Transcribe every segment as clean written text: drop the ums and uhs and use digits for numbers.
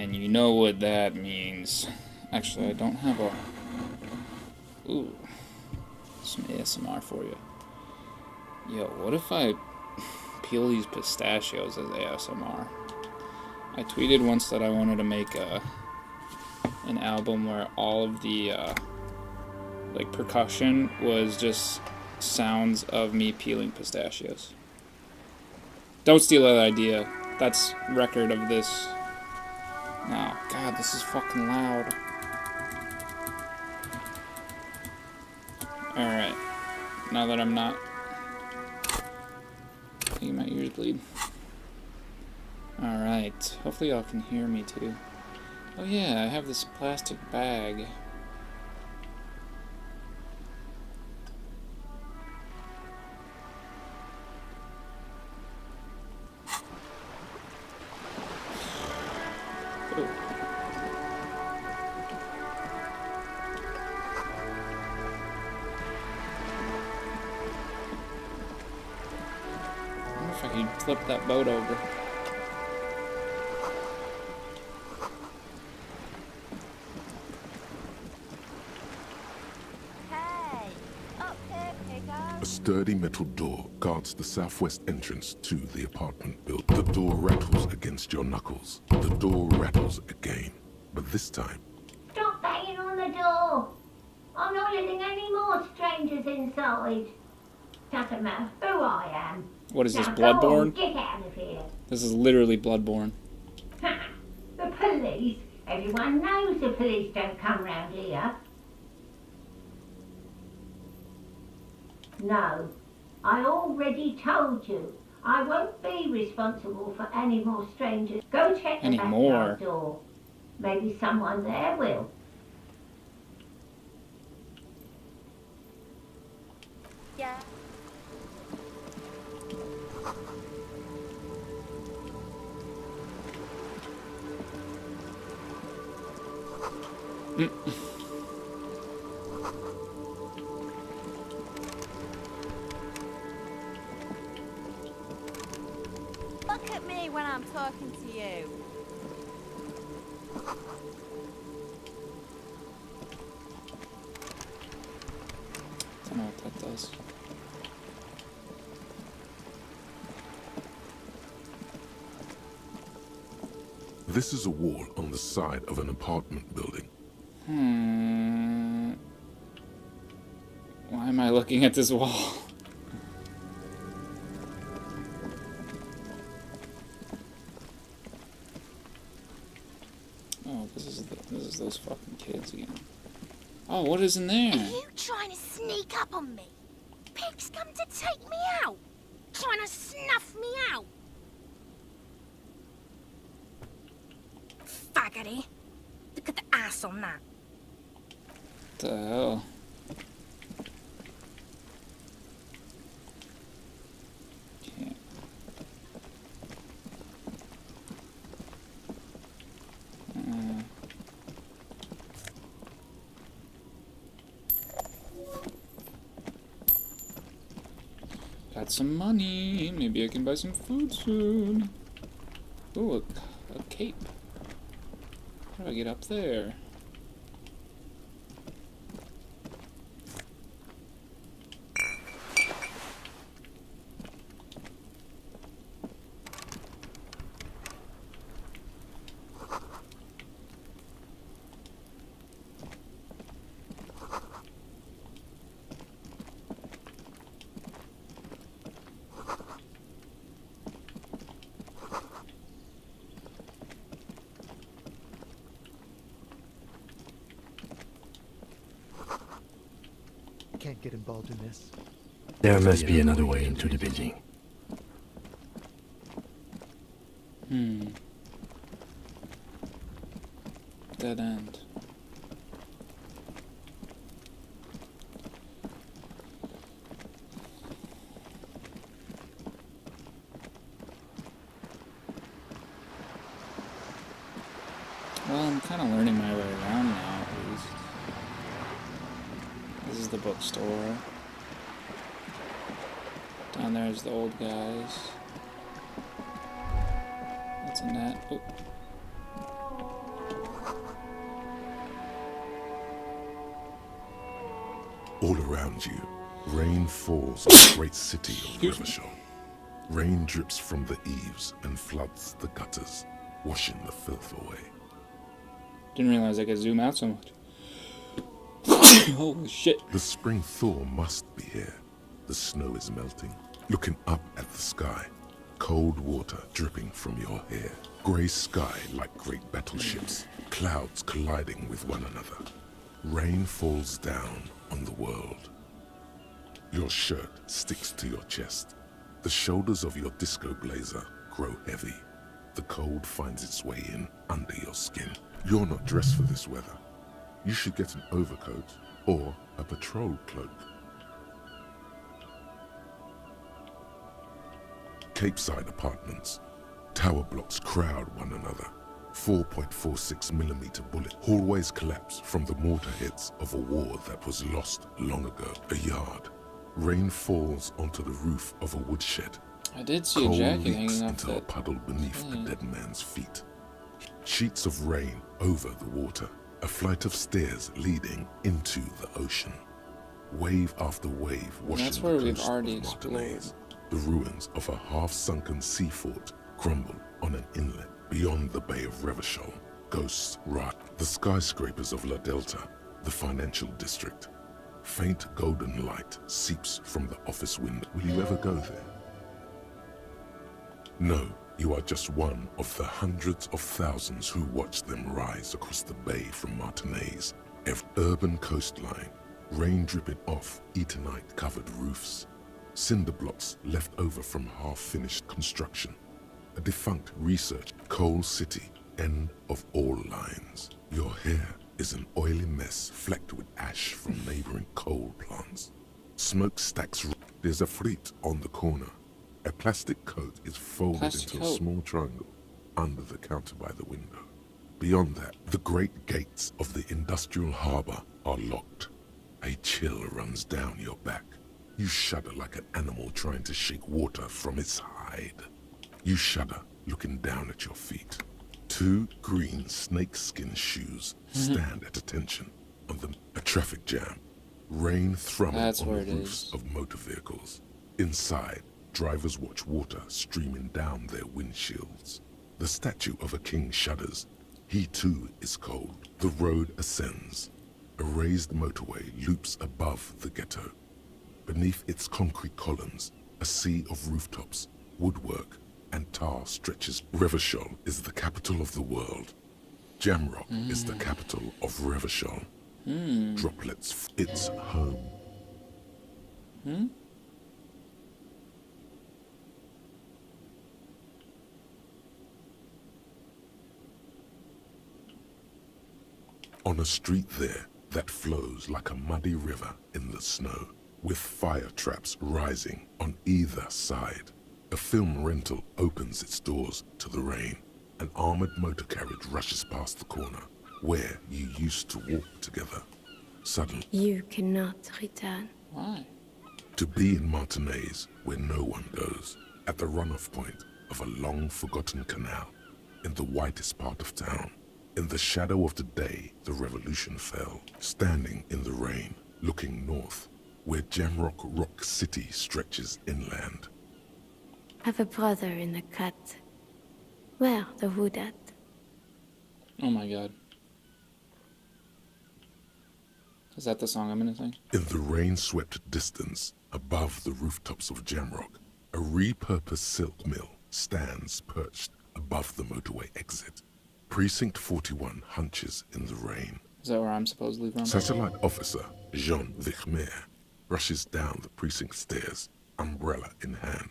And you know what that means. Actually, I don't have a... Ooh. Some ASMR for you. Yo, what if I peel these pistachios as ASMR? I tweeted once that I wanted to make an album where all of the like percussion was just sounds of me peeling pistachios. Don't steal that idea. That's record of this. Oh, God, this is fucking loud. Alright. Now that I'm not making my ears bleed. Alright. Hopefully y'all can hear me too. Oh yeah, I have this plastic bag. Oh. I wonder if I could flip that boat over. A sturdy metal door guards the southwest entrance to the apartment building. The door rattles against your knuckles. The door rattles again, but this time... Stop banging on the door! I'm not letting any more strangers inside. Doesn't matter who I am. What is this, Now go on, Bloodborne? get out of here. This is literally Bloodborne. The police? Everyone knows the police don't come round here. No, I already told you. I won't be responsible for any more strangers. Go check the backyard door. Maybe someone there will. Yeah. Look at me when I'm talking to you. Don't know what that does. This is a wall on the side of an apartment building. Why am I looking at this wall? Oh, this is those fucking kids again. Oh, what is in there? Are you trying to sneak up on me? Pigs come to take me out. Trying to snuff me out. Faggoty. Look at the ass on that. What the hell? Can't. Got some money. Maybe I can buy some food soon. Ooh, a cape. How do I get up there? Can't get involved in this. There must be another way into the building. Dead end. Well, I'm kind of learning my way around now, at least. This is the bookstore. Down there is the old guys. What's in that? Oh. around you. Rain falls on the great city of Revachol. Rain drips from the eaves and floods the gutters, washing the filth away. Didn't realize I could zoom out so much. Holy shit. The spring thaw must be here. The snow is melting. Looking up at the sky, cold water dripping from your hair. Grey sky like great battleships, clouds colliding with one another. Rain falls down on the world. Your shirt sticks to your chest. The shoulders of your disco blazer grow heavy. The cold finds its way in under your skin. You're not dressed for this weather. You should get an overcoat or a patrol cloak. Capeside apartments. Tower blocks crowd one another. 4.46mm bullet. Hallways collapse from the mortar hits of a war that was lost long ago. A yard. Rain falls onto the roof of a woodshed. I did see Coal a jacket leaks hanging off into a that. puddle beneath a dead man's feet. Sheets of rain over the water. A flight of stairs leading into the ocean. Wave after wave washing That's where the we've coast already of explored. Martinaise. The ruins of a half-sunken sea fort crumble on an inlet beyond the Bay of Revachol. Ghosts rot. The skyscrapers of La Delta, the financial district. Faint golden light seeps from the office window. Will you ever go there? No, you are just one of the hundreds of thousands who watch them rise across the bay from Martinaise. Urban coastline, rain dripping off Eternite-covered roofs. Cinder blocks left over from half-finished construction. A defunct research, coal city, end of all lines. Your hair is an oily mess flecked with ash from neighboring coal plants. Smoke stacks. There's a frit on the corner. A plastic coat is folded into a small triangle under the counter by the window. Beyond that, the great gates of the industrial harbor are locked. A chill runs down your back. You shudder like an animal trying to shake water from its hide. You shudder looking down at your feet. Two green snakeskin shoes stand at attention on a traffic jam. Rain thrumming on the roofs of motor vehicles. Inside, drivers watch water streaming down their windshields. The statue of a king shudders. He too is cold. The road ascends. A raised motorway loops above the ghetto. Beneath its concrete columns, a sea of rooftops, woodwork, and tar stretches. Revachol is the capital of the world. Jamrock is the capital of Revachol. Droplets, its home. On a street there that flows like a muddy river in the snow, with fire traps rising on either side. A film rental opens its doors to the rain. An armored motor carriage rushes past the corner, where you used to walk together. Suddenly, you cannot return. Why? To be in Martinaise, where no one goes, at the runoff point of a long-forgotten canal, in the whitest part of town. In the shadow of the day the revolution fell, standing in the rain, looking north, where Jamrock Rock City stretches inland. Have a brother in the cut. Where the wood at? Oh my god. Is that the song I'm gonna sing? In the rain-swept distance, above the rooftops of Jamrock, a repurposed silk mill stands perched above the motorway exit. Precinct 41 hunches in the rain. Is that where I'm supposedly from? Satellite officer Jean Vichmer rushes down the precinct stairs, umbrella in hand.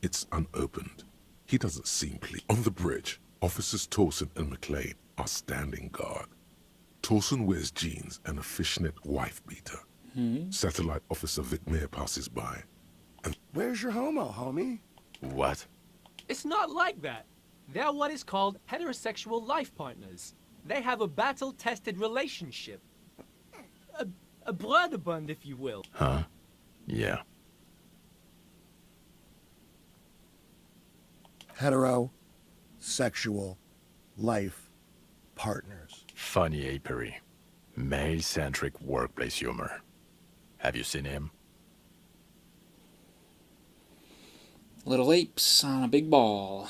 It's unopened. He doesn't seem pleased. On the bridge, officers Torsen and McLean are standing guard. Torsen wears jeans and a fishnet wife-beater. Satellite officer Vichmer passes by. And where's your homo, homie? What? It's not like that. They're what is called heterosexual life partners. They have a battle-tested relationship. A brother bond, if you will. Huh? Yeah. Heterosexual life partners. Funny apiary. Male-centric workplace humor. Have you seen him? Little apes on a big ball.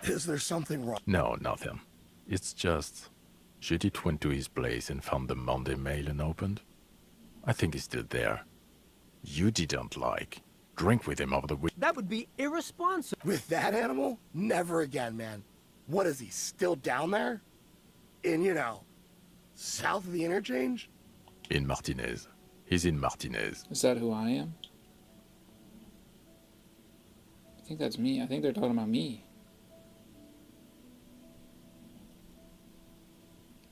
Is there something wrong? No, nothing. It's just... Judith went to his place and found the Monday mail unopened. I think he's still there. You didn't drink with him over the week. That would be irresponsible. With that animal? Never again, man. What is he, still down there? In, south of the interchange? In Martinez. He's in Martinez. Is that who I am? I think that's me. I think they're talking about me.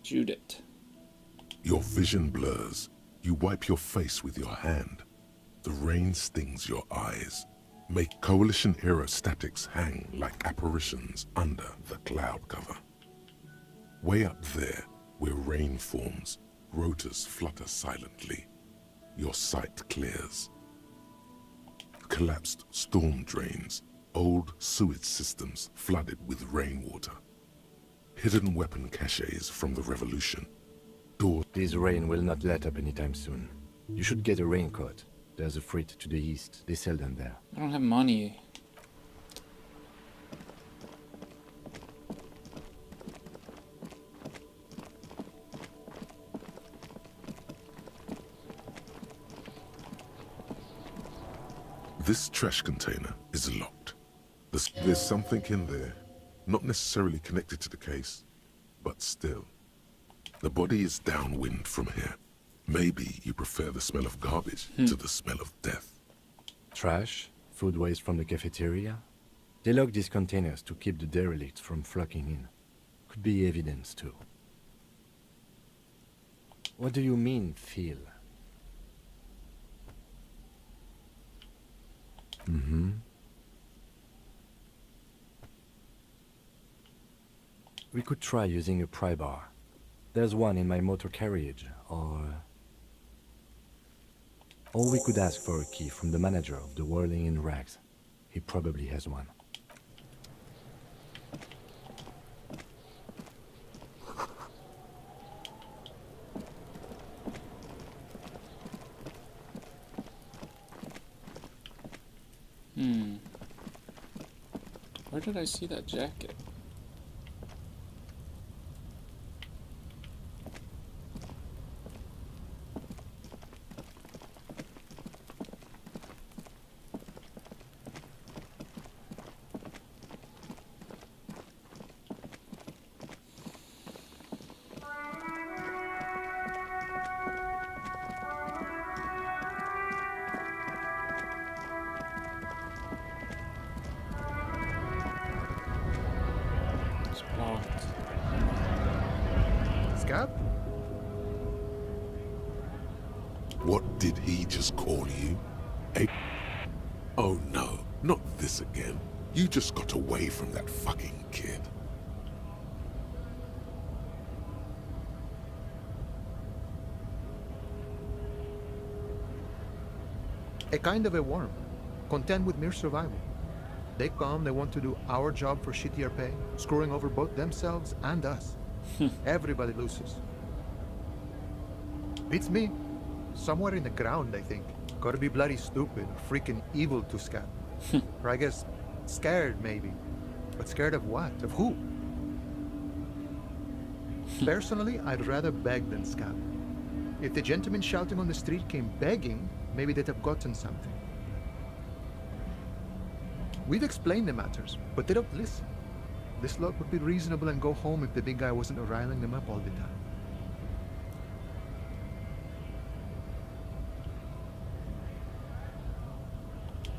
Judith. Your vision blurs. You wipe your face with your hand. The rain stings your eyes. Make Coalition-era statics hang like apparitions under the cloud cover. Way up there, where rain forms, rotors flutter silently. Your sight clears. Collapsed storm drains, old sewage systems flooded with rainwater. Hidden weapon caches from the revolution. Doors. This rain will not let up anytime soon. You should get a raincoat. There's a freight to the east. They sell them there. I don't have money. This trash container is locked. There's something in there, not necessarily connected to the case, but still. The body is downwind from here. Maybe you prefer the smell of garbage to the smell of death. Trash? Food waste from the cafeteria? They lock these containers to keep the derelicts from flocking in. Could be evidence too. What do you mean, feel? Mm-hmm. We could try using a pry bar. There's one in my motor carriage, or we could ask for a key from the manager of the Whirling in Rags. He probably has one. Where did I see that jacket? Scab? What did he just call you? Oh no, not this again. You just got away from that fucking kid. A kind of a worm, content with mere survival. They come, they want to do our job for shittier pay, screwing over both themselves and us. Everybody loses. Beats me. Somewhere in the ground, I think. Gotta be bloody stupid or freaking evil to Scab. Or I guess, scared maybe. But scared of what? Of who? Personally, I'd rather beg than scab. If the gentleman shouting on the street came begging, maybe they'd have gotten something. We've explained the matters, but they don't listen. This lot would be reasonable and go home if the big guy wasn't riling them up all the time.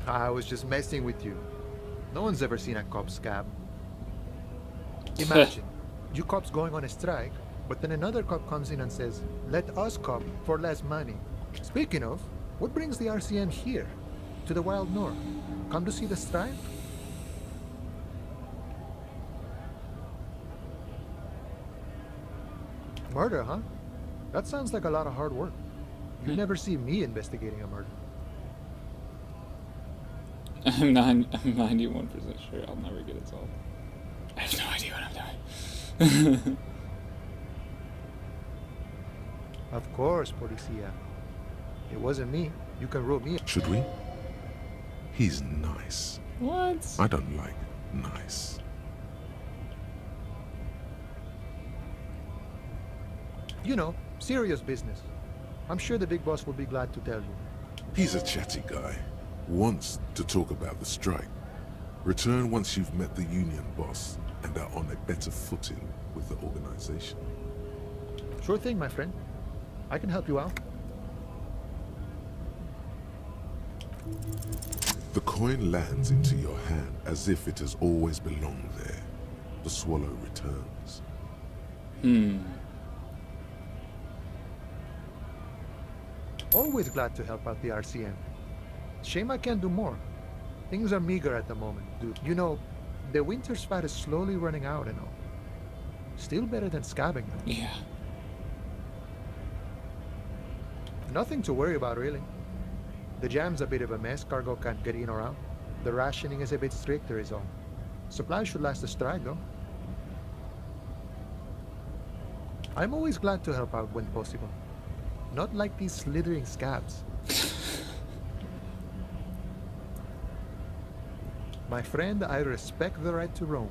I was just messing with you. No one's ever seen a cop scab. Imagine, you cops going on a strike, but then another cop comes in and says, let us cop for less money. Speaking of, what brings the RCM here? To the wild north? Come to see the strike? Murder, huh? That sounds like a lot of hard work. You never see me investigating a murder. I'm 91% sure I'll never get it solved. I have no idea what I'm doing. Of course, Policia. It wasn't me. You can rule me. Should we? He's nice. What? I don't like nice. You know, serious business. I'm sure the big boss will be glad to tell you. He's a chatty guy. Wants to talk about the strike. Return once you've met the union boss and are on a better footing with the organization. Sure thing, my friend. I can help you out. The coin lands into your hand as if it has always belonged there. The swallow returns. Always glad to help out the RCM. Shame I can't do more. Things are meager at the moment, dude. You know, the winter's fat is slowly running out and all. Still better than scabbing them. Yeah. Nothing to worry about, really. The jam's a bit of a mess. Cargo can't get in or out. The rationing is a bit stricter is all. Supplies should last the strike, though. I'm always glad to help out when possible. Not like these slithering scabs. My friend, I respect the right to roam.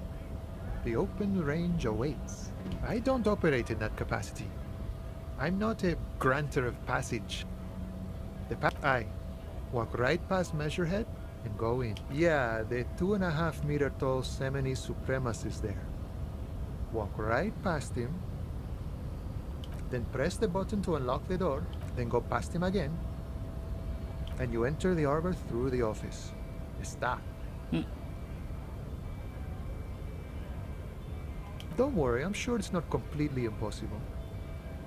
The open range awaits. I don't operate in that capacity. I'm not a granter of passage. I walk right past Measurehead and go in. Yeah, the 2.5 meter tall Semini supremacist there. Walk right past him, then press the button to unlock the door, then go past him again, and you enter the arbor through the office. Está. Don't worry, I'm sure it's not completely impossible.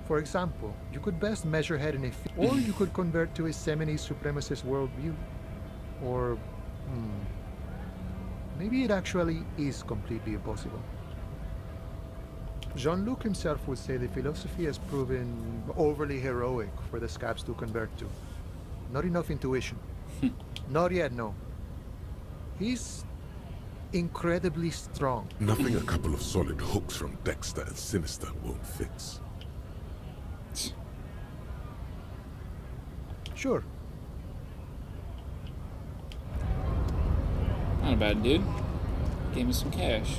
For example, you could best Measurehead in a or you could convert to a Semini supremacist worldview. Or, maybe it actually is completely impossible. Jean-Luc himself would say the philosophy has proven overly heroic for the scabs to convert to. Not enough intuition. Not yet, no. He's incredibly strong. Nothing a couple of solid hooks from Dexter and Sinister won't fix. Sure. Not a bad dude. Gave me some cash.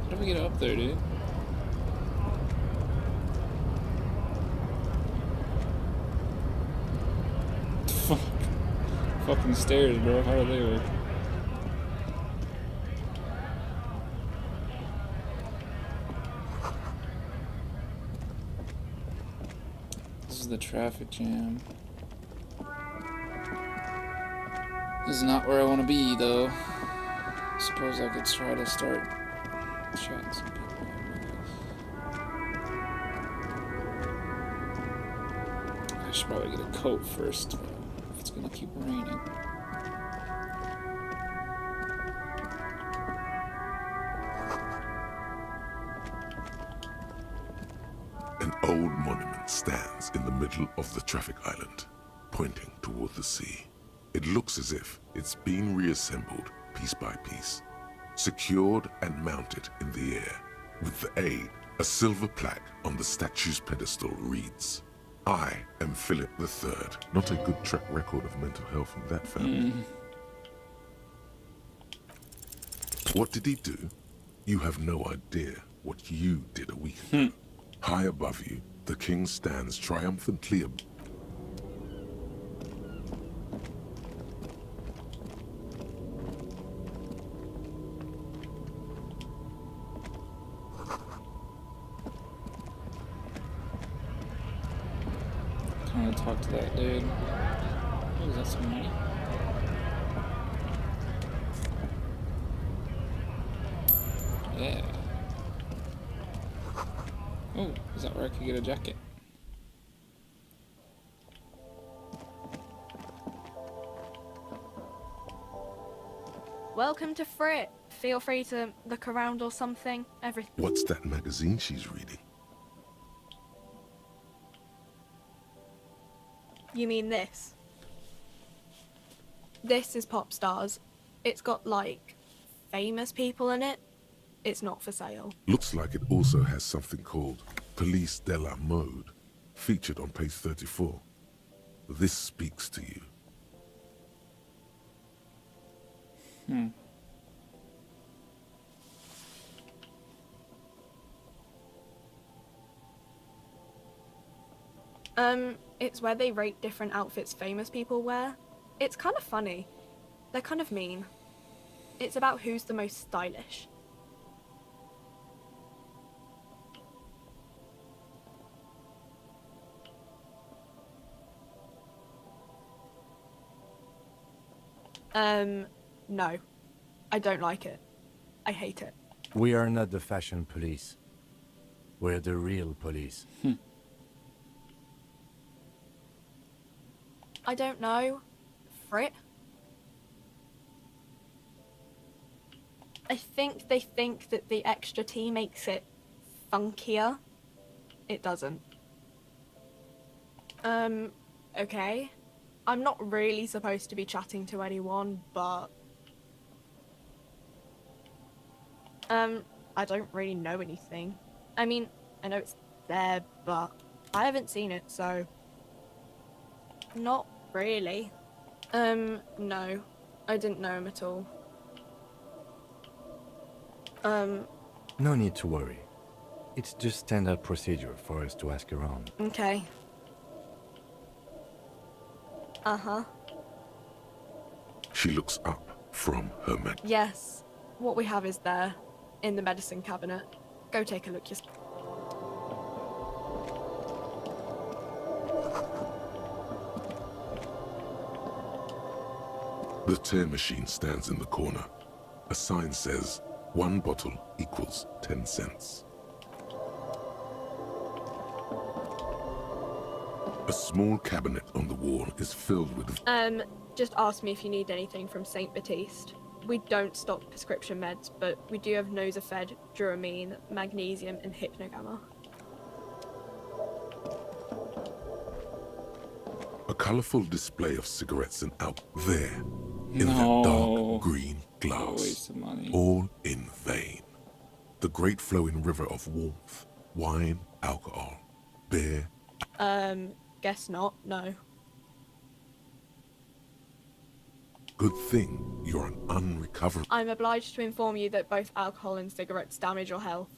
How do we get up there, dude? Fuck. Fucking stairs, bro. How do they work? This is the traffic jam. This is not where I want to be, though. Suppose I could try to start chatting some people up, I should probably get a coat first, though, if it's gonna keep raining. An old monument stands in the middle of the traffic island, pointing toward the sea. It looks as if it's been reassembled piece by piece, secured and mounted in the air. With the aid, a silver plaque on the statue's pedestal reads, "I am Philip III." Not a good track record of mental health in that family. What did he do? You have no idea what you did a week ago. High above you, the king stands triumphantly Trying to talk to that dude. Oh, is that some money? Yeah. Oh, is that where I could get a jacket? Welcome to Frit. Feel free to look around or something. Everything. What's that magazine she's reading? You mean this? This is Pop Stars. It's got, like, famous people in it. It's not for sale. Looks like it also has something called Police de la Mode, featured on page 34. This speaks to you. It's where they rate different outfits famous people wear. It's kind of funny. They're kind of mean. It's about who's the most stylish. No. I don't like it. I hate it. We are not the fashion police. We're the real police. I don't know. Frit? I think they think that the extra T makes it funkier. It doesn't. Okay. I'm not really supposed to be chatting to anyone, but... I don't really know anything. I mean, I know it's there, but I haven't seen it, so... Not really. No. I didn't know him at all. No need to worry. It's just standard procedure for us to ask around. Okay. Uh-huh. She looks up from her mag. Yes. What we have is there, in the medicine cabinet. Go take a look yourself. The tear machine stands in the corner. A sign says, 1 bottle equals 10 cents. A small cabinet on the wall is filled with... Just ask me if you need anything from St. Baptiste. We don't stock prescription meds, but we do have Nosafed, Duramine, magnesium, and Hypnogamma. A colorful display of cigarettes and alcohol there, in No. that dark green What a glass, waste of money. all in vain. The great flowing river of warmth, wine, alcohol, beer. Guess not, no. Good thing you're an unrecoverable. I'm obliged to inform you that both alcohol and cigarettes damage your health.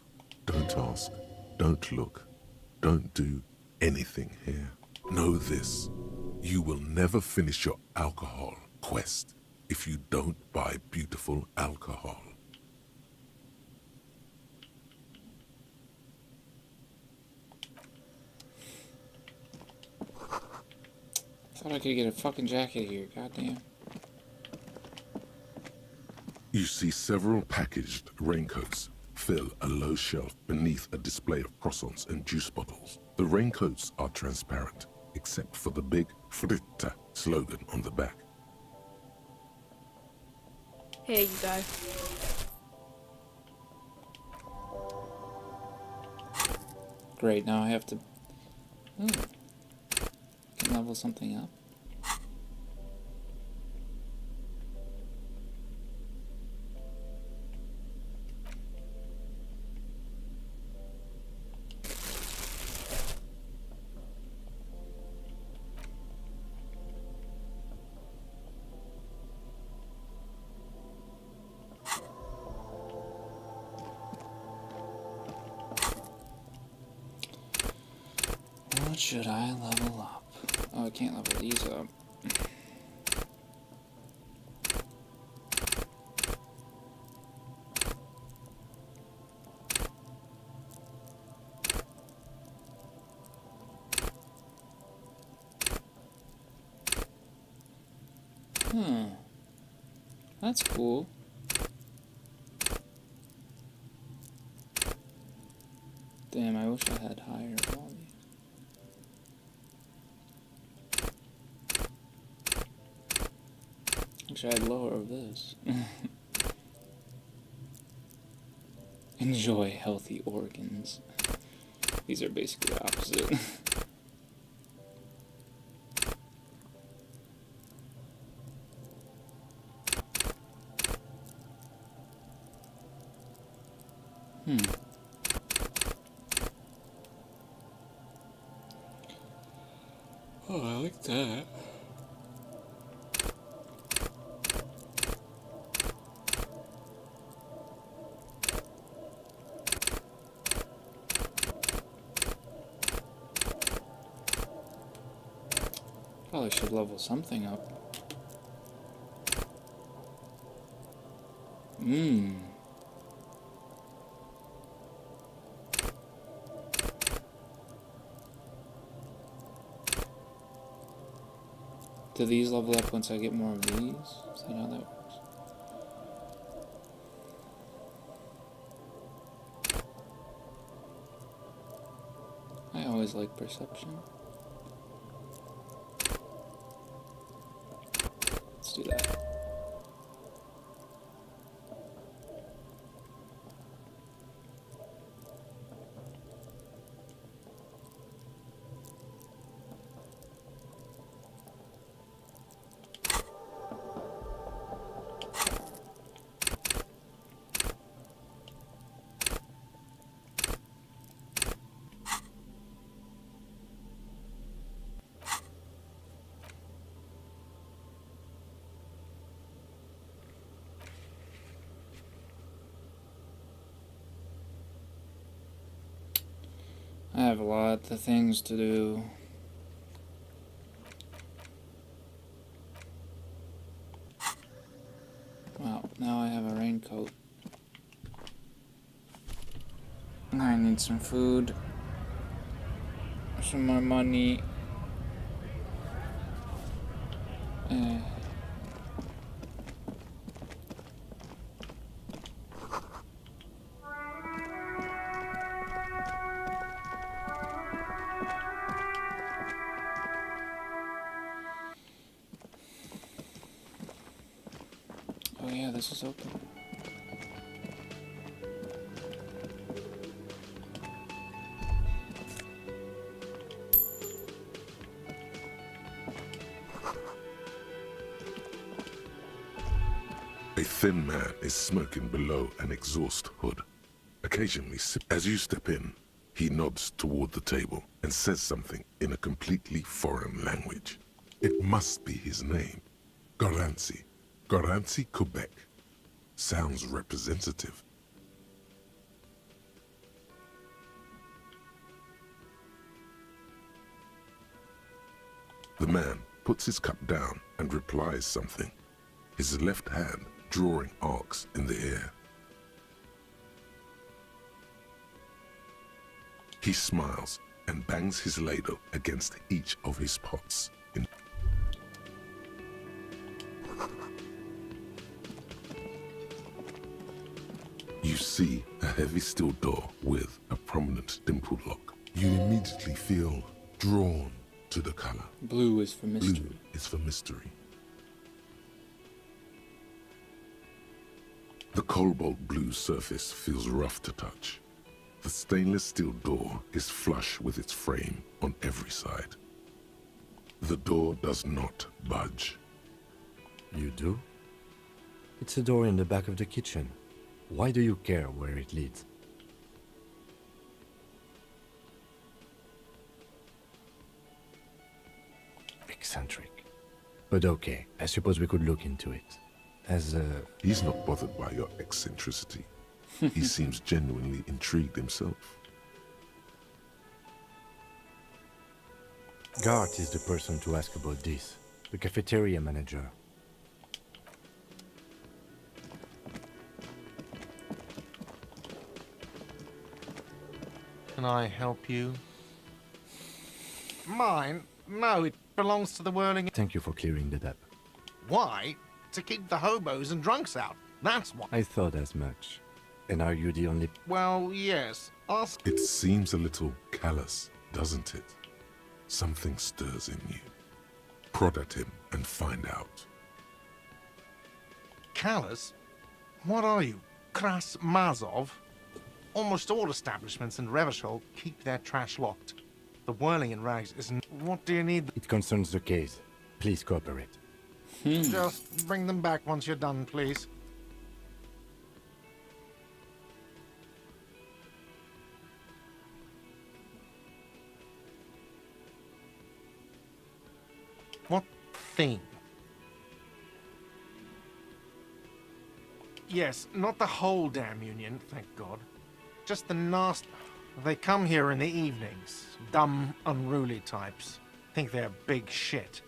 Don't ask, don't look, don't do anything here. Know this, you will never finish your alcohol quest if you don't buy beautiful alcohol. Thought I could get a fucking jacket here, goddamn. You see several packaged raincoats fill a low shelf beneath a display of croissants and juice bottles. The raincoats are transparent, except for the big Fritta slogan on the back. Here you go. Great, now I have to... Ooh. Can level something up. What should I level up? Oh, I can't level these up. That's cool. Damn, I wish I had higher volume. Actually, I'd lower of this. Enjoy healthy organs. These are basically opposite. Oh, I like that. Probably should level something up. Do these level up once I get more of these? Is that how that works? I always like perception. Let's do that. I have a lot of things to do. Well, now I have a raincoat. I need some food. Some more money. Oh yeah, this is open. A thin man is smoking below an exhaust hood. Occasionally, as you step in, he nods toward the table and says something in a completely foreign language. It must be his name. Garancy. Garancy, Quebec. Sounds representative. The man puts his cup down and replies something, his left hand drawing arcs in the air. He smiles and bangs his ladle against each of his pots. You see a heavy steel door with a prominent dimple lock. You immediately feel drawn to the color. Blue is for mystery. Blue is for mystery. The cobalt blue surface feels rough to touch. The stainless steel door is flush with its frame on every side. The door does not budge. You do? It's a door in the back of the kitchen. Why do you care where it leads? Eccentric. But okay, I suppose we could look into it. He's not bothered by your eccentricity. He seems genuinely intrigued himself. Gart is the person to ask about this. The cafeteria manager. Can I help you? Mine? No, it belongs to the whirling... Thank you for clearing that up. Why? To keep the hobos and drunks out. That's why. I thought as much. And are you the only... Well, yes. Ask... It seems a little callous, doesn't it? Something stirs in you. Prod at him and find out. Callous? What are you? Kras Mazov? Almost all establishments in Revachol keep their trash locked. The whirling in rags isn't... What do you need? It concerns the case. Please cooperate. Just bring them back once you're done, please. What thing? Yes, not the whole damn union, thank God. Just the nasty... They come here in the evenings. Dumb, unruly types. Think they're big shit.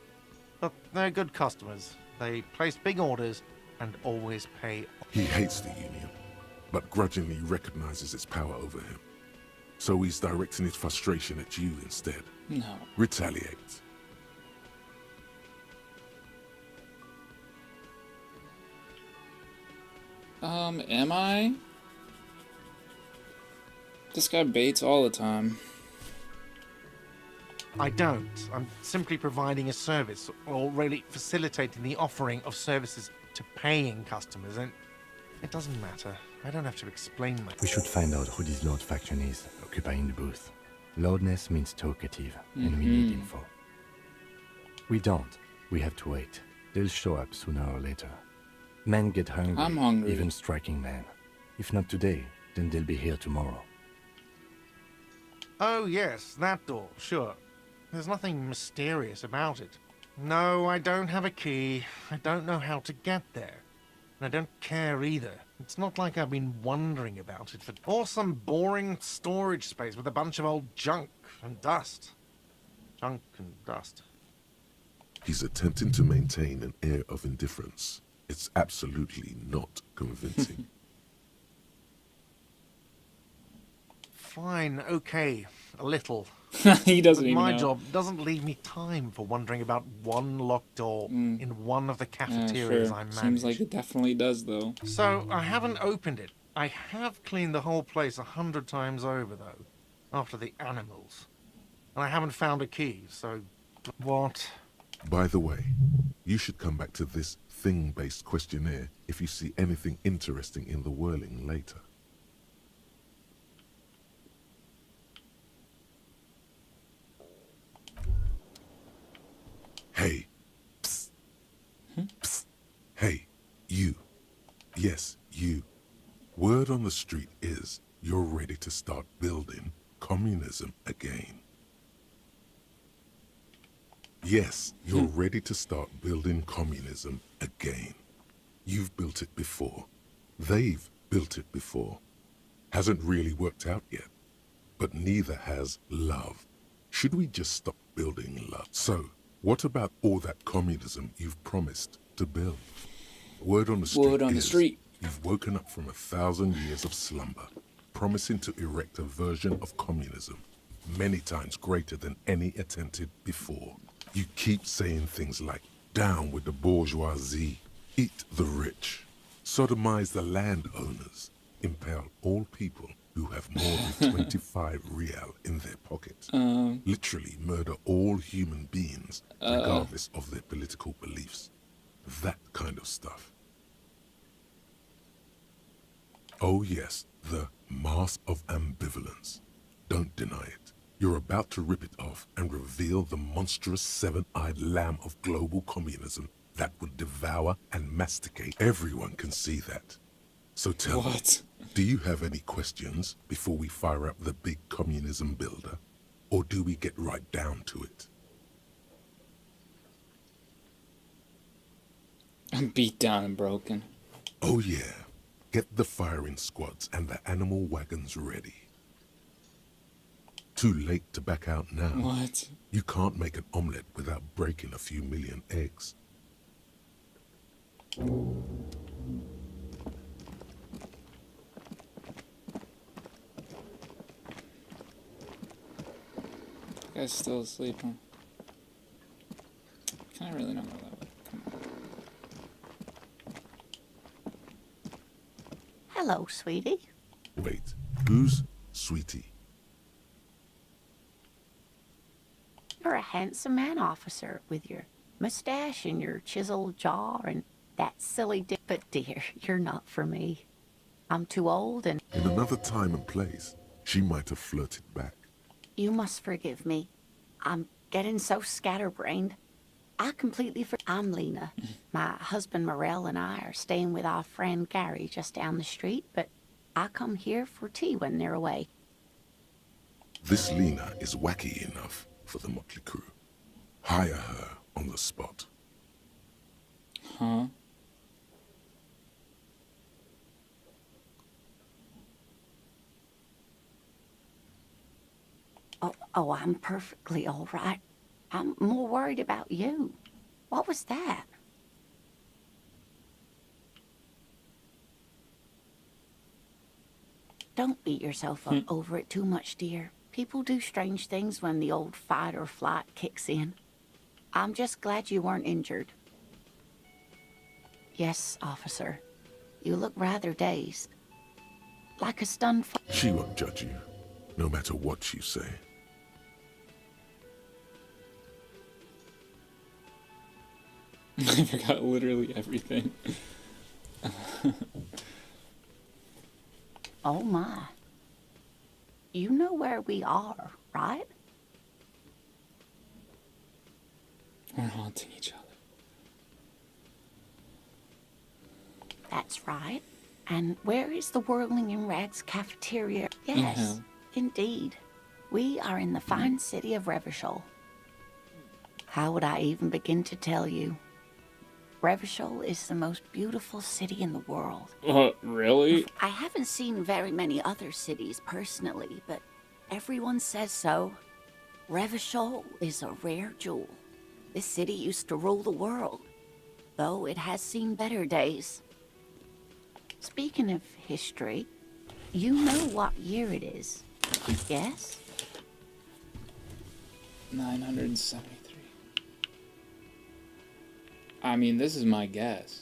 But they're good customers. They place big orders and always pay... He hates the union, but grudgingly recognizes its power over him. So he's directing his frustration at you instead. No. Retaliate. Am I? This guy baits all the time. I don't. I'm simply providing a service, or really facilitating the offering of services to paying customers, and it doesn't matter. I don't have to explain myself. We should find out who this Lord faction is, occupying the booth. Loudness means talkative, and we need info. We don't. We have to wait. They'll show up sooner or later. Men get hungry. I'm hungry. Even striking men. If not today, then they'll be here tomorrow. Oh yes, that door, sure. There's nothing mysterious about it. No, I don't have a key. I don't know how to get there. And I don't care either. It's not like I've been wondering about it for... Or some boring storage space with a bunch of old junk and dust. Junk and dust. He's attempting to maintain an air of indifference. It's absolutely not convincing. Fine, okay, a little. He doesn't but even my know. job doesn't leave me time for wondering about one locked door in one of the cafeterias sure. I manage. Seems like it definitely does, though. So, I haven't opened it. I have cleaned the whole place 100 times over, though, after the animals. And I haven't found a key, so... What? By the way, you should come back to this thing-based questionnaire if you see anything interesting in the whirling later. Hey. Psst. Psst. Hey, you. Yes, you. Word on the street is you're ready to start building communism again. Yes, you're ready to start building communism again. You've built it before. They've built it before. Hasn't really worked out yet. But neither has love. Should we just stop building love? So, what about all that communism you've promised to build? Word on the street you've woken up from 1,000 years of slumber, promising to erect a version of communism many times greater than any attempted before. You keep saying things like, down with the bourgeoisie, eat the rich, sodomize the landowners, impale all people who have more than 25 real in their pocket, literally murder all human beings, regardless of their political beliefs. That kind of stuff. Oh yes, the mask of ambivalence. Don't deny it. You're about to rip it off and reveal the monstrous seven-eyed lamb of global communism that would devour and masticate. Everyone can see that. So tell me, do you have any questions before we fire up the big communism builder? Or do we get right down to it? I'm beat down and broken. Oh yeah. Get the firing squads and the animal wagons ready. Too late to back out now. What? You can't make an omelette without breaking a few million eggs. That guy's still asleep, huh? Can I really not know that? Come on. Hello, sweetie. Wait, who's Sweetie? You're a handsome man, officer, with your mustache and your chiseled jaw and that silly dip. But dear, you're not for me. I'm too old and... In another time and place, she might have flirted back. You must forgive me. I'm getting so scatterbrained. I completely I'm Lena. My husband Morel and I are staying with our friend Gary just down the street, but I come here for tea when they're away. This Lena is wacky enough for the motley crew. Hire her on the spot. Huh? Oh, I'm perfectly all right. I'm more worried about you. What was that? Don't beat yourself up over it too much, dear. People do strange things when the old fight or flight kicks in. I'm just glad you weren't injured. Yes, officer. You look rather dazed. Like a stunned... She won't judge you, no matter what you say. I forgot literally everything. Oh my. You know where we are, right? We're haunting each other. That's right. And where is the Whirling in Rags cafeteria? Yes, indeed. We are in the fine city of Revachol. How would I even begin to tell you? Revachol is the most beautiful city in the world. Really? I haven't seen very many other cities personally, but everyone says so. Revachol is a rare jewel. This city used to rule the world, though it has seen better days. Speaking of history, you know what year it is, yes? 973. I mean, this is my guess.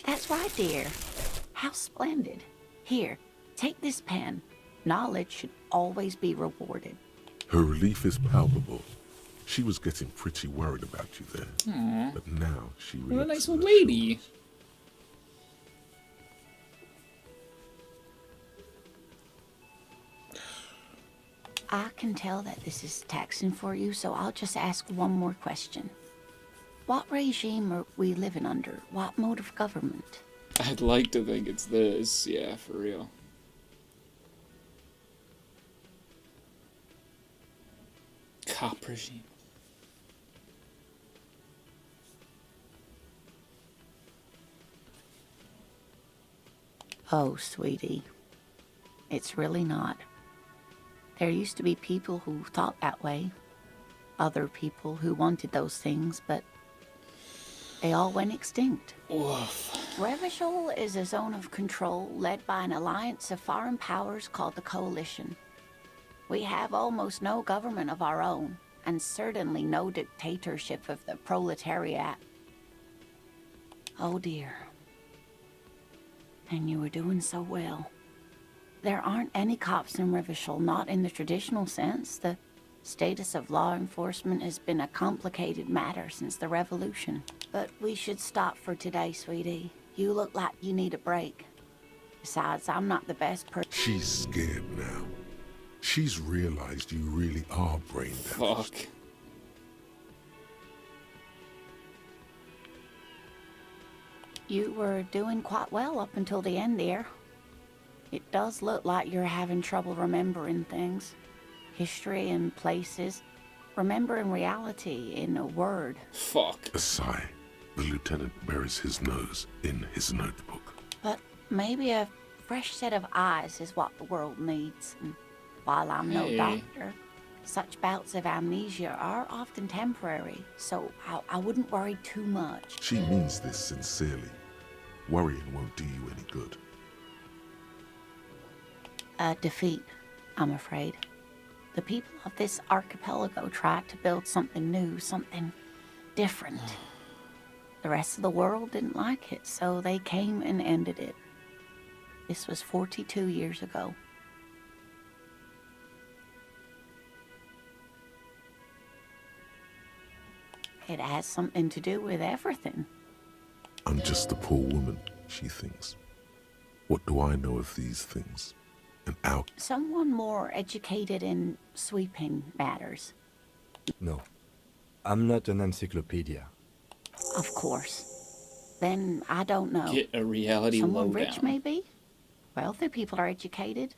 That's right, dear. How splendid. Here, take this pen. Knowledge should always be rewarded. Her relief is palpable. She was getting pretty worried about you there. Aww. But now she What a nice relaxes old her lady. shoulders. I can tell that this is taxing for you, so I'll just ask one more question. What regime are we living under? What mode of government? I'd like to think it's this. Yeah, for real. Cop regime. Oh, sweetie. It's really not. There used to be people who thought that way. Other people who wanted those things, but they all went extinct. Woof. Revachol is a zone of control led by an alliance of foreign powers called the Coalition. We have almost no government of our own, and certainly no dictatorship of the proletariat. Oh dear. And you were doing so well. There aren't any cops in Revachol, not in the traditional sense. The status of law enforcement has been a complicated matter since the revolution. But we should stop for today, sweetie. You look like you need a break. Besides, I'm not the best person. She's scared now. She's realized you really are brain damaged. Fuck. You were doing quite well up until the end there. It does look like you're having trouble remembering things. History and places. Remembering reality in a word. Fuck. A sigh. The lieutenant buries his nose in his notebook. But maybe a fresh set of eyes is what the world needs. And while I'm no doctor, such bouts of amnesia are often temporary, so I wouldn't worry too much. She means this sincerely. Worrying won't do you any good. A defeat, I'm afraid. The people of this archipelago tried to build something new, something different. The rest of the world didn't like it, so they came and ended it. This was 42 years ago. It has something to do with everything. I'm just a poor woman, she thinks. What do I know of these things? And out. Someone more educated in sweeping matters. No, I'm not an encyclopedia. Of course. Then I don't know. Get a reality Someone lowdown. rich, maybe? Wealthy people are educated.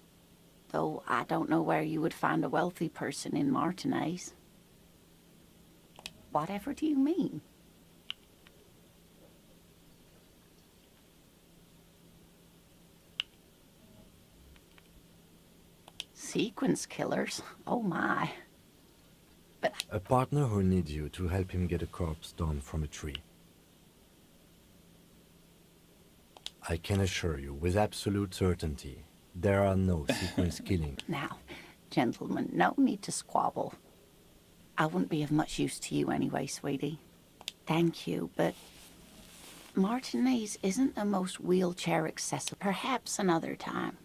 though I don't know where you would find a wealthy person in Martinez. Whatever do you mean? Sequence killers? Oh my. But a partner who needs you to help him get a corpse down from a tree. I can assure you with absolute certainty, there are no sequence killings. Now, gentlemen, no need to squabble. I wouldn't be of much use to you anyway, sweetie. Thank you, but Martinez isn't the most wheelchair accessible. Perhaps another time.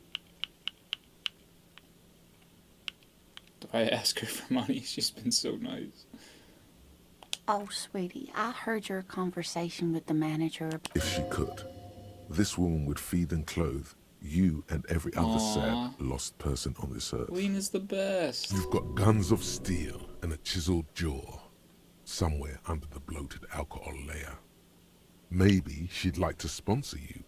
Do I ask her for money? She's been so nice. Oh, sweetie, I heard your conversation with the manager. If she could, this woman would feed and clothe you and every other sad, lost person on this earth. Lena's the best. You've got guns of steel and a chiseled jaw somewhere under the bloated alcohol layer. Maybe she'd like to sponsor you.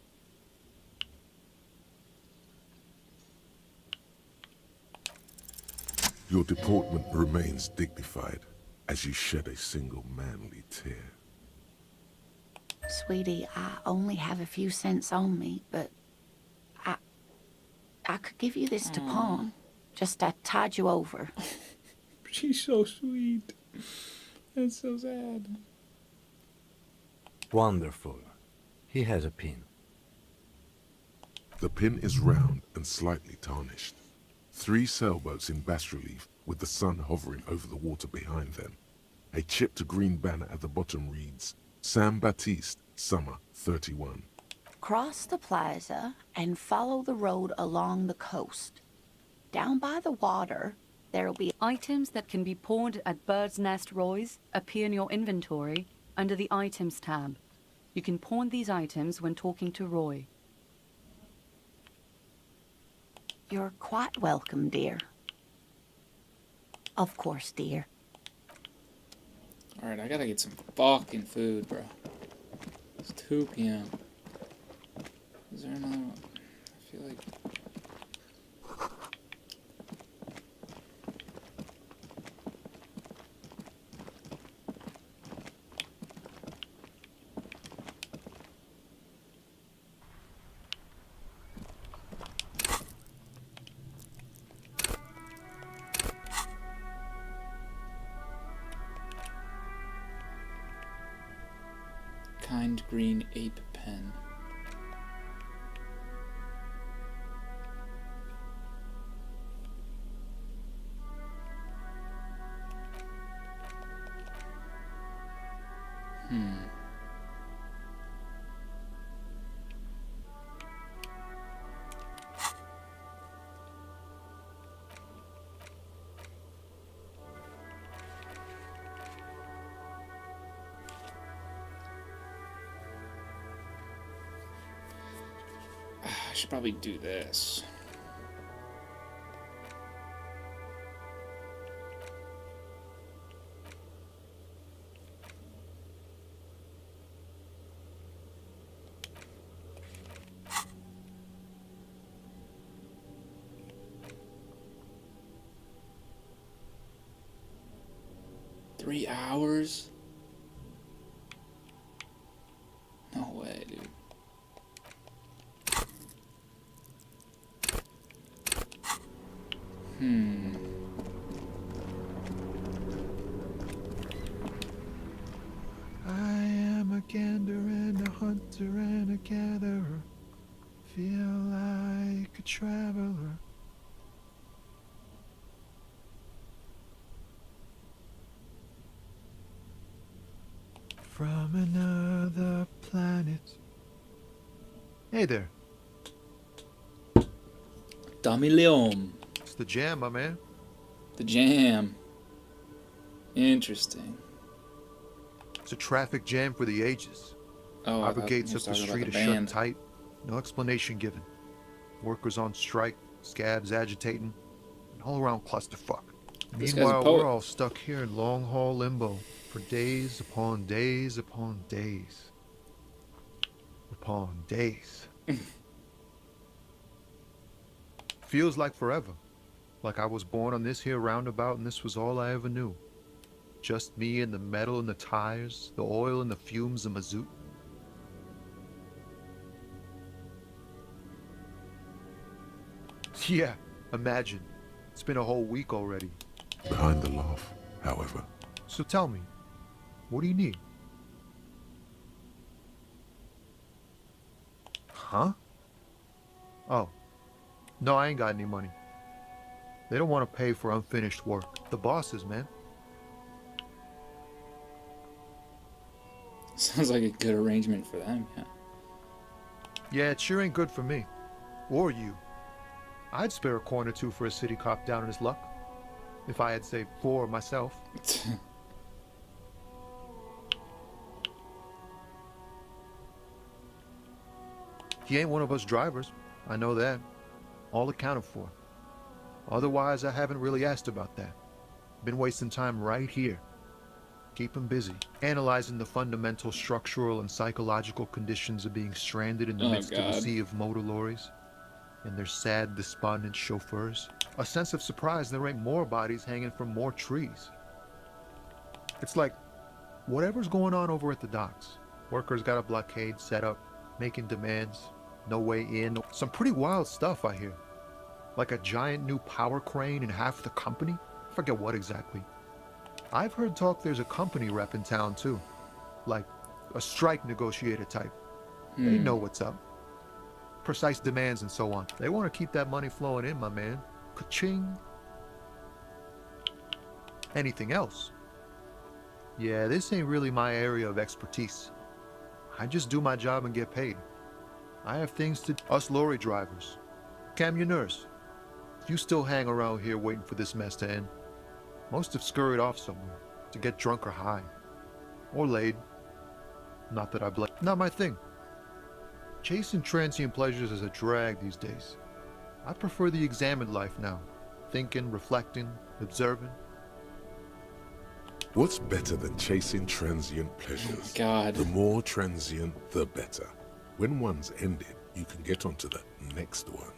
Your deportment remains dignified as you shed a single manly tear. Sweetie, I only have a few cents on me, but I could give you this to pawn. Just to tide you over. She's so sweet. That's so sad. Wonderful. He has a pin. The pin is round and slightly tarnished. 3 sailboats in bas-relief with the sun hovering over the water behind them. A chipped green banner at the bottom reads, San Baptiste, Summer 31. Cross the plaza and follow the road along the coast. Down by the water, there'll be items that can be pawned at Bird's Nest Roy's appear in your inventory under the Items tab. You can pawn these items when talking to Roy. You're quite welcome, dear. Of course, dear. Alright, I gotta get some fucking food, bro. It's 2 p.m. Is there another one? I feel like... Kind green ape pen. I should probably do this. Three hours? No way, dude. I am a gander and a hunter and a gatherer. Feel like a traveler. From another planet. Hey there. Tommy Leon. It's the jam, my man. The jam. Interesting. It's a traffic jam for the ages. Oh, Our gates up the talking about street the are shut band. tight. No explanation given. Workers on strike, scabs agitating, an all-around clusterfuck. This guy's a Meanwhile, poet. we're all stuck here in long-haul limbo for days upon days upon days. Upon days. Feels like forever. Like I was born on this here roundabout and this was all I ever knew. Just me and the metal and the tires, the oil and the fumes of mazout. Yeah, imagine. It's been a whole week already. Behind the laugh, however. So tell me, what do you need? Huh? Oh. No, I ain't got any money. They don't want to pay for unfinished work. The bosses, man. Sounds like a good arrangement for them, yeah. Yeah, it sure ain't good for me. Or you. I'd spare a coin or two for a city cop down in his luck. If I had saved 4 myself. He ain't one of us drivers. I know that. All accounted for. Otherwise, I haven't really asked about that. Been wasting time right here. Keep him busy, analyzing the fundamental structural and psychological conditions of being stranded in the midst of a sea of motor lorries and their sad, despondent chauffeurs. A sense of surprise there ain't more bodies hanging from more trees. It's like, whatever's going on over at the docks. Workers got a blockade set up, making demands, no way in. Some pretty wild stuff, I hear. Like a giant new power crane in half the company? I forget what exactly. I've heard talk there's a company rep in town too. Like a strike negotiator type. They know what's up. Precise demands and so on. They want to keep that money flowing in, my man. Ka-ching. Anything else? Yeah, this ain't really my area of expertise. I just do my job and get paid. I have things to... Us lorry drivers. Camionneurs. If you still hang around here waiting for this mess to end, most have scurried off somewhere to get drunk or high. Or laid. Not that I blame. Not my thing. Chasing transient pleasures is a drag these days. I prefer the examined life now. Thinking, reflecting, observing. What's better than chasing transient pleasures? The more transient, the better. When one's ended, you can get onto the next one.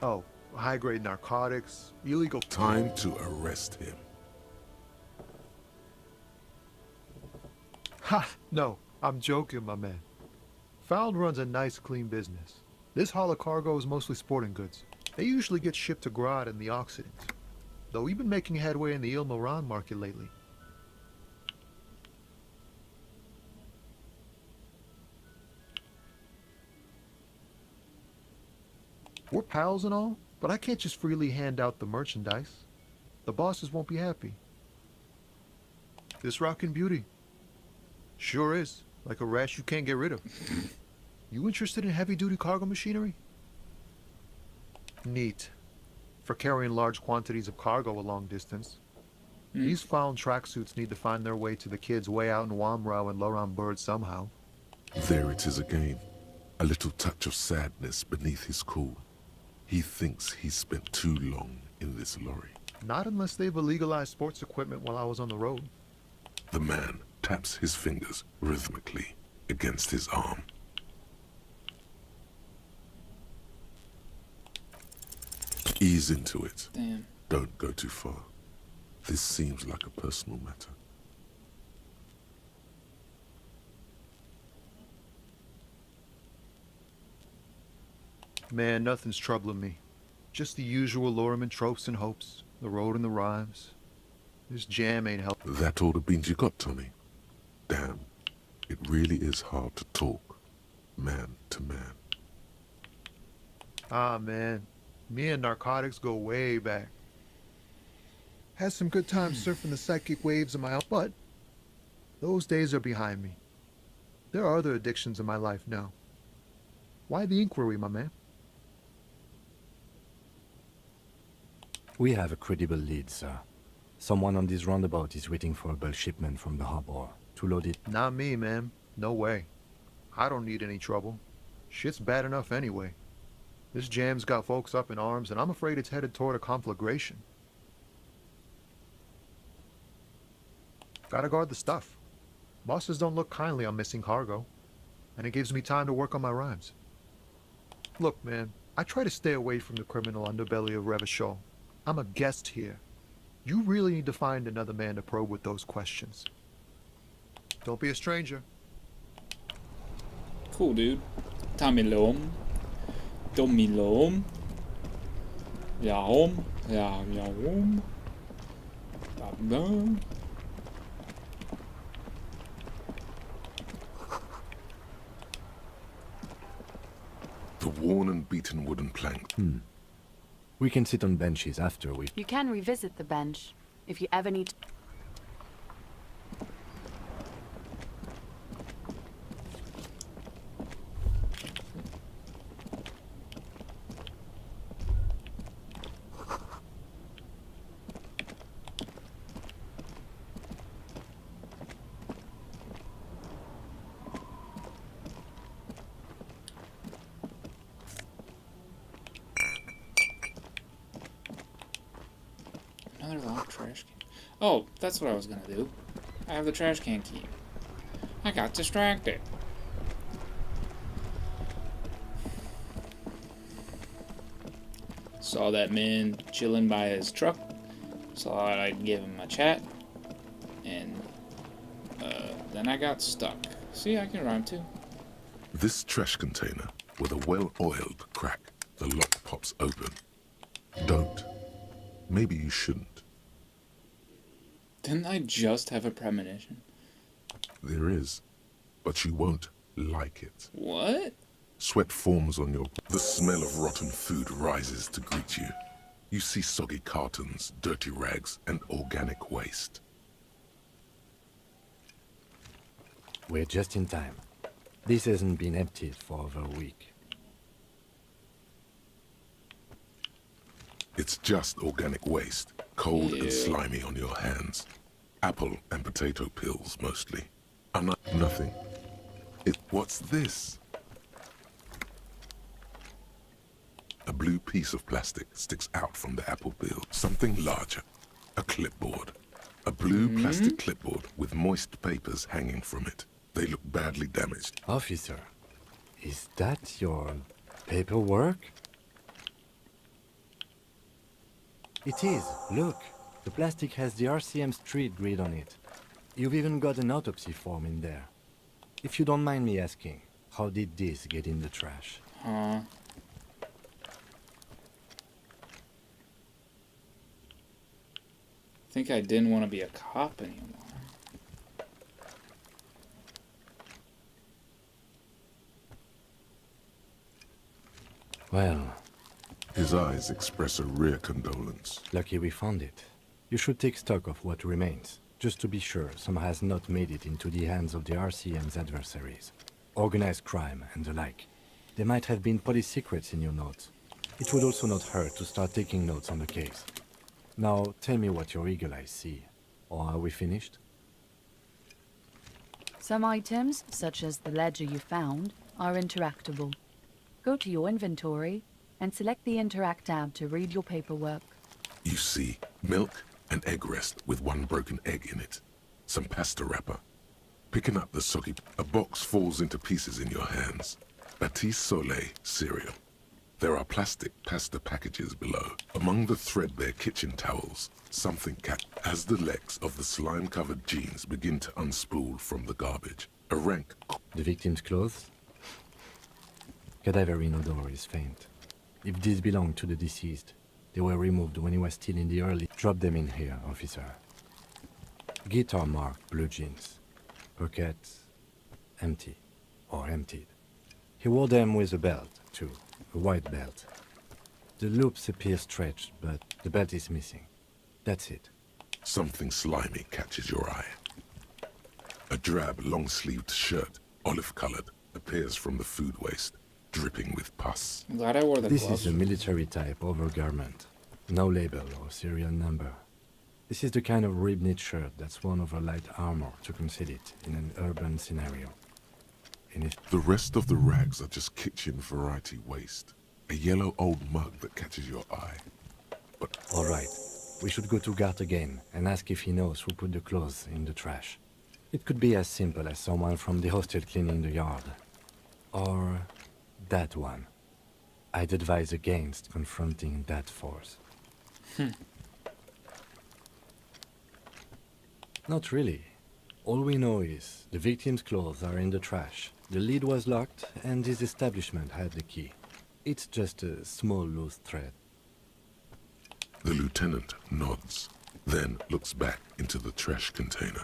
Oh, high-grade narcotics, illegal... Time to arrest him. Ha! No, I'm joking, my man. Found runs a nice, clean business. This haul of cargo is mostly sporting goods. They usually get shipped to Grad in the Occident. Though we've been making headway in the Il Moran market lately. We're pals and all, but I can't just freely hand out the merchandise. The bosses won't be happy. This rockin' beauty. Sure is. Like a rash you can't get rid of. You interested in heavy-duty cargo machinery? Neat. For carrying large quantities of cargo a long distance. These found tracksuits need to find their way to the kids way out in Wamrau and Laurent Bird somehow. There it is again. A little touch of sadness beneath his cool. He thinks he spent too long in this lorry. Not unless they've illegalized sports equipment while I was on the road. The man taps his fingers rhythmically against his arm. Ease into it. Damn. Don't go too far. This seems like a personal matter. Man, nothing's troubling me. Just the usual Lorriman tropes and hopes. The road and the rhymes. This jam ain't helping. That all the beans you got, Tommy? Damn. It really is hard to talk. Man to man. Ah, man. Me and narcotics go way back. Had some good times surfing the psychic waves of my own, but those days are behind me. There are other addictions in my life now. Why the inquiry, my man? We have a credible lead, sir. Someone on this roundabout is waiting for a bulk shipment from the harbor to load it. Not me, man. No way. I don't need any trouble. Shit's bad enough anyway. This jam's got folks up in arms, and I'm afraid it's headed toward a conflagration. Gotta guard the stuff. Bosses don't look kindly on missing cargo, and it gives me time to work on my rhymes. Look, man, I try to stay away from the criminal underbelly of Revachol. I'm a guest here. You really need to find another man to probe with those questions. Don't be a stranger. Cool, dude. Ta mig lång. De mig lång. Ja, om. Ja, ja, om. Ba-ba. The worn and beaten wooden plank. We can sit on benches after we... You can revisit the bench if you ever need to. Another locked trash can. Oh, that's what I was gonna do. I have the trash can key. I got distracted. Saw that man chilling by his truck. So I'd give him a chat. And then I got stuck. See, I can rhyme too. This trash container, with a well-oiled crack, the lock pops open. Don't. Maybe you shouldn't. Didn't I just have a premonition? There is, but you won't like it. What? Sweat forms on your... The smell of rotten food rises to greet you. You see soggy cartons, dirty rags, and organic waste. We're just in time. This hasn't been emptied for over a week. It's just organic waste, cold and slimy on your hands. Apple and potato peels, mostly. Nothing. What's this? A blue piece of plastic sticks out from the apple peel. Something larger. A clipboard. A blue plastic clipboard with moist papers hanging from it. They look badly damaged. Officer, is that your paperwork? It is. Look. The plastic has the RCM street grid on it. You've even got an autopsy form in there. If you don't mind me asking, how did this get in the trash? I think I didn't want to be a cop anymore. Well... His eyes express a rare condolence. Lucky we found it. You should take stock of what remains, just to be sure some has not made it into the hands of the RCM's adversaries. Organized crime and the like. There might have been police secrets in your notes. It would also not hurt to start taking notes on the case. Now, tell me what your eagle eyes see. Or are we finished? Some items, such as the ledger you found, are interactable. Go to your inventory and select the Interact tab to read your paperwork. You see milk and egg rest with one broken egg in it. Some pasta wrapper. Picking up the soggy... A box falls into pieces in your hands. Batiste Soleil cereal. There are plastic pasta packages below. Among the threadbare kitchen towels, something as the legs of the slime-covered jeans begin to unspool from the garbage. A rank... The victim's clothes? Cadaverine odor is faint. If these belong to the deceased, they were removed when he was still in the early... Drop them in here, officer. Guitar marked blue jeans. Pockets empty, or emptied. He wore them with a belt, too. A white belt. The loops appear stretched, but the belt is missing. That's it. Something slimy catches your eye. A drab, long-sleeved shirt, olive-colored, appears from the food waste, dripping with pus. I'm glad I wore the This gloves. is a military-type overgarment. No label or serial number. This is the kind of rib-knit shirt that's worn over light armor to conceal it in an urban scenario. The rest of the rags are just kitchen variety waste. A yellow old mug that catches your eye. But... All right. We should go to Gart again and ask if he knows who put the clothes in the trash. It could be as simple as someone from the hostel cleaning the yard. Or that one. I'd advise against confronting that force. Not really. All we know is the victim's clothes are in the trash. The lid was locked, and his establishment had the key. It's just a small loose thread. The lieutenant nods, then looks back into the trash container.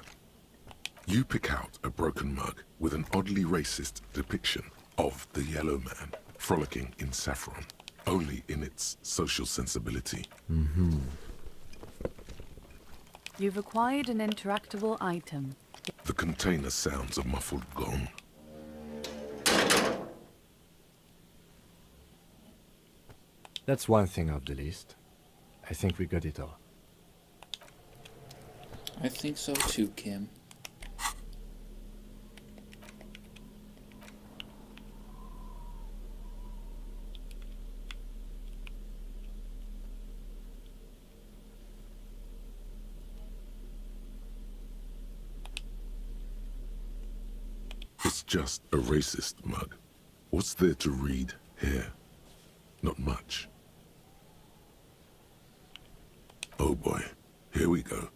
You pick out a broken mug with an oddly racist depiction of the yellow man frolicking in saffron, only in its social sensibility. Mm-hmm. You've acquired an interactable item. The container sounds a muffled gong. That's one thing off the list. I think we got it all. I think so too, Kim. It's just a racist mug. What's there to read here? Not much. Oh boy, here we go.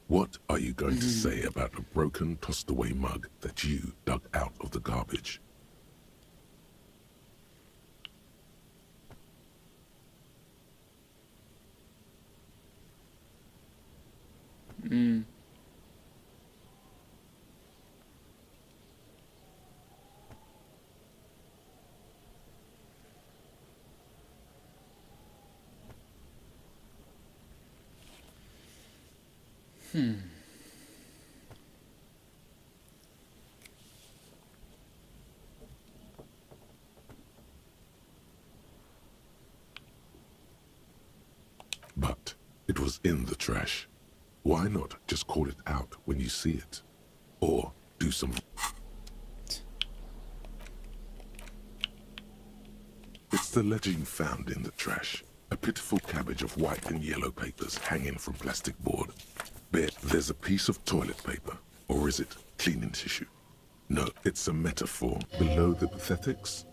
What are you going to say about a broken, tossed-away mug that you dug out of the garbage? But it was in the trash. Why not just call it out when you see it? Or do some... It's the legend found in the trash. A pitiful cabbage of white and yellow papers hanging from plastic board. There's a piece of toilet paper. Or is it cleaning tissue? No, it's a metaphor below the pathetics.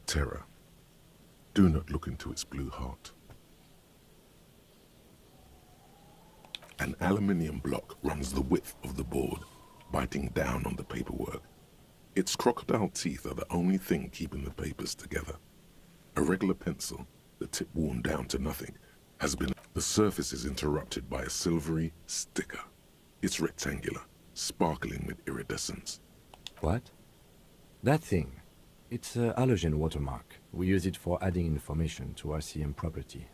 Terror. Do not look into its blue heart. An aluminium block runs the width of the board, biting down on the paperwork. Its crocodile teeth are the only thing keeping the papers together. A regular pencil, the tip worn down to nothing, has been... The surface is interrupted by a silvery sticker. It's rectangular, sparkling with iridescence. What? That thing. It's a halogen watermark. We use it for adding information to RCM property.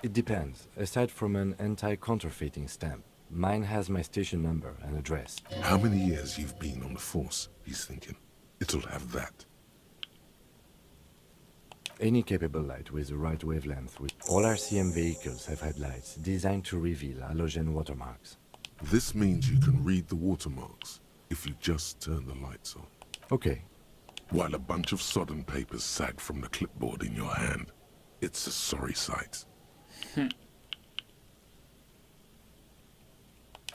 It depends. Aside from an anti-counterfeiting stamp, mine has my station number and address. How many years you've been on the force, he's thinking. It'll have that. Any capable light with the right wavelength. All RCM vehicles have headlights designed to reveal halogen watermarks. This means you can read the watermarks if you just turn the lights on. Okay. While a bunch of sodden papers sag from the clipboard in your hand. It's a sorry sight.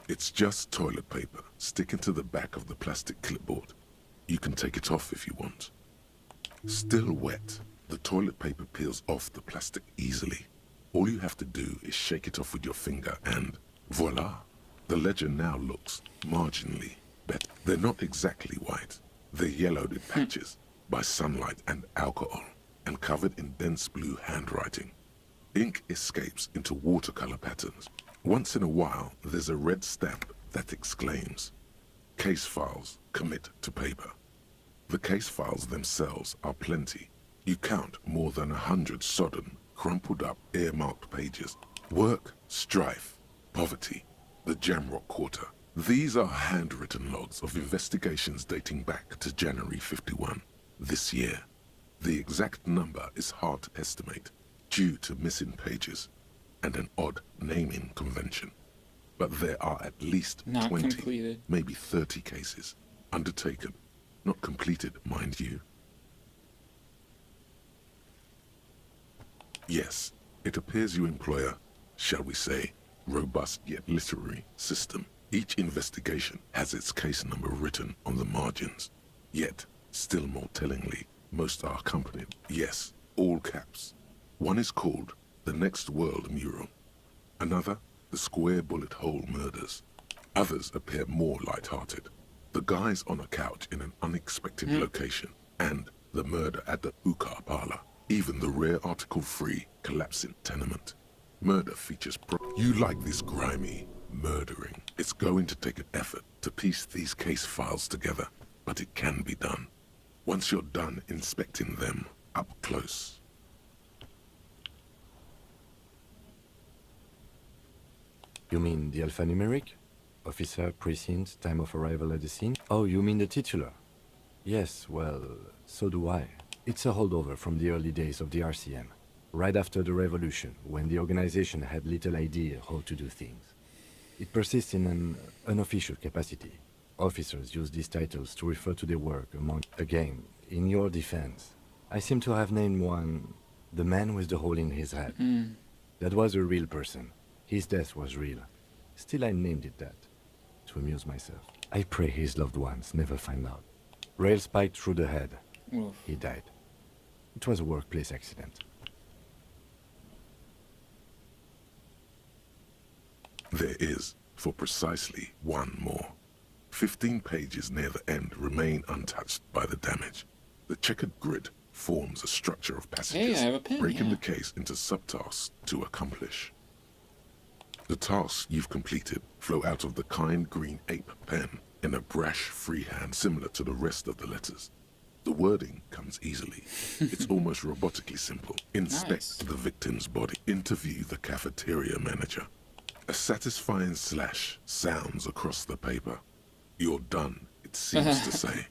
It's just toilet paper sticking to the back of the plastic clipboard. You can take it off if you want. Still wet, the toilet paper peels off the plastic easily. All you have to do is shake it off with your finger and voila! The ledger now looks marginally better. They're not exactly white. They're yellowed in patches by sunlight and alcohol and covered in dense blue handwriting. Ink escapes into watercolor patterns. Once in a while, there's a red stamp that exclaims, "Case files commit to paper." The case files themselves are plenty. You count more than 100 sodden, crumpled up, earmarked pages. Work, strife, poverty, the Jamrock Quarter. These are handwritten logs of investigations dating back to January 51, this year. The exact number is hard to estimate, due to missing pages and an odd naming convention. But there are at least 20, maybe 30 cases undertaken, not completed, mind you. Yes, it appears you employ a, shall we say, robust yet literary system. Each investigation has its case number written on the margins. Yet, still more tellingly, most are accompanied, yes, all caps. One is called The Next World mural. Another, the square bullet hole murders. Others appear more light-hearted. The guys on a couch in an unexpected location, and the murder at the hookah parlor. Even the rare article-free collapsing tenement. Murder features You like this grimy murdering. It's going to take an effort to piece these case files together, but it can be done. Once you're done inspecting them up close. You mean the alphanumeric? Officer, precinct, time of arrival at the scene? Oh, you mean the titular? Yes, well, so do I. It's a holdover from the early days of the RCM, right after the revolution, when the organization had little idea how to do things. It persists in an unofficial capacity. Officers use these titles to refer to their work among... Again, in your defense, I seem to have named one the man with the hole in his head. That was a real person. His death was real. Still, I named it that, to amuse myself. I pray his loved ones never find out. Rail spiked through the head. Oof. He died. It was a workplace accident. There is, for precisely one more. 15 pages near the end remain untouched by the damage. The checkered grid forms a structure of passages, Hey, I have a pen, breaking yeah. the case into subtasks to accomplish. The tasks you've completed flow out of the kind green ape pen in a brash freehand similar to the rest of the letters. The wording comes easily. It's almost robotically simple. Inspect Nice. the victim's body. Interview the cafeteria manager. A satisfying slash sounds across the paper. You're done, it seems to say.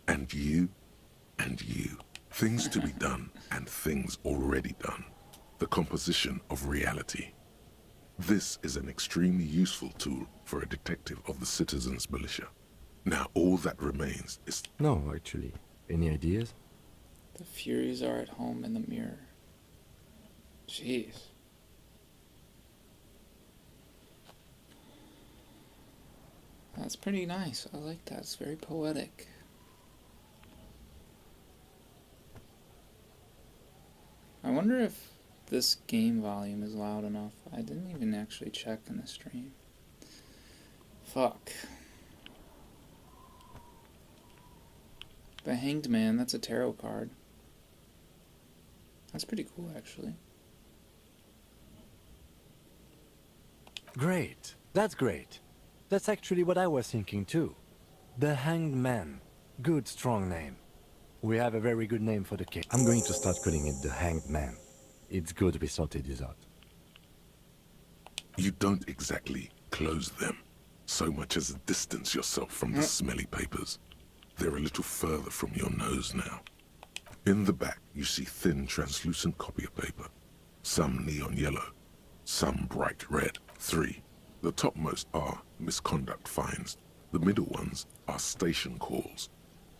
And you, and you. Things to be done, and things already done. The composition of reality. This is an extremely useful tool for a detective of the citizens' militia. Now all that remains is... No, actually. Any ideas? The Furies are at home in the mirror. Jeez. That's pretty nice. I like that. It's very poetic. I wonder if this game volume is loud enough. I didn't even actually check in the stream. Fuck. The Hanged Man, that's a tarot card. That's pretty cool, actually. Great. That's great. That's actually what I was thinking too. The Hanged Man. Good, strong name. We have a very good name for the case. I'm going to start calling it the Hanged Man. It's good we sorted this out. You don't exactly close them, so much as distance yourself from the smelly papers. They're a little further from your nose now. In the back, you see thin, translucent copy of paper. Some neon yellow, some bright red. 3. The topmost are misconduct fines. The middle ones are station calls.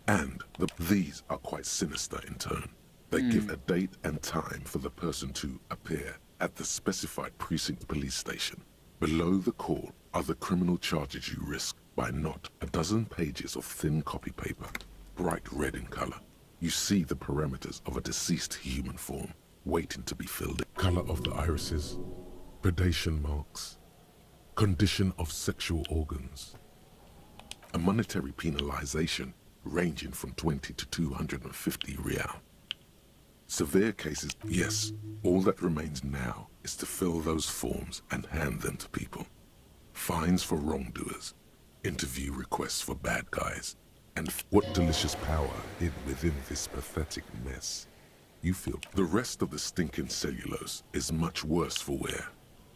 And these are quite sinister in tone. They give a date and time for the person to appear at the specified precinct police station. Below the call are the criminal charges you risk by not a dozen pages of thin copy paper, bright red in color. You see the parameters of a deceased human form waiting to be filled in. Color of the irises, predation marks, condition of sexual organs, a monetary penalization ranging from 20 to 250 real. Severe cases, yes. All that remains now is to fill those forms and hand them to people. Fines for wrongdoers, interview requests for bad guys, and what delicious power hid within this pathetic mess. You feel the rest of the stinking cellulose is much worse for wear.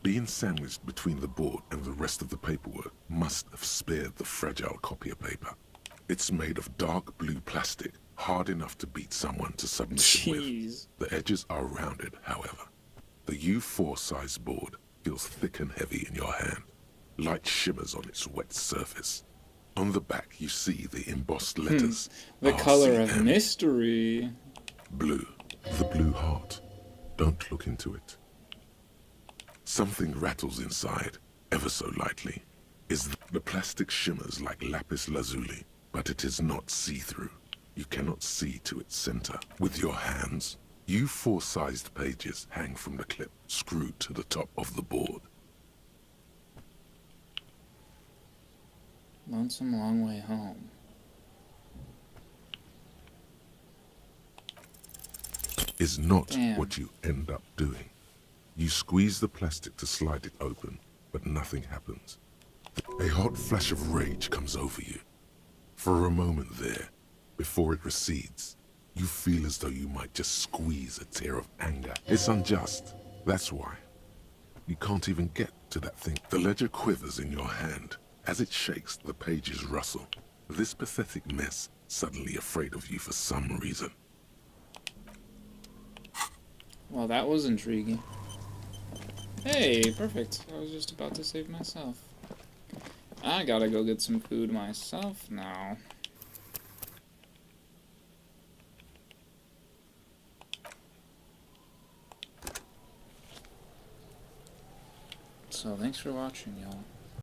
Being sandwiched between the board and the rest of the paperwork must have spared the fragile copier paper. It's made of dark blue plastic, hard enough to beat someone to submission with. The edges are rounded, however. The U4 size board feels thick and heavy in your hand. Light shimmers on its wet surface. On the back you see the embossed letters. The color of RCM. mystery. Blue. The blue heart. Don't look into it. Something rattles inside, ever so lightly. The plastic shimmers like lapis lazuli, but it is not see-through. You cannot see to its center. With your hands, U4-sized pages hang from the clip screwed to the top of the board. Lonesome long way home. Is not Damn. what you end up doing. You squeeze the plastic to slide it open, but nothing happens. A hot flash of rage comes over you. For a moment there, before it recedes, you feel as though you might just squeeze a tear of anger. It's unjust. That's why. You can't even get to that thing. The ledger quivers in your hand. As it shakes, the pages rustle. This pathetic mess suddenly afraid of you for some reason. Well, that was intriguing. Hey, perfect. I was just about to save myself. I gotta go get some food myself now. So, thanks for watching, y'all.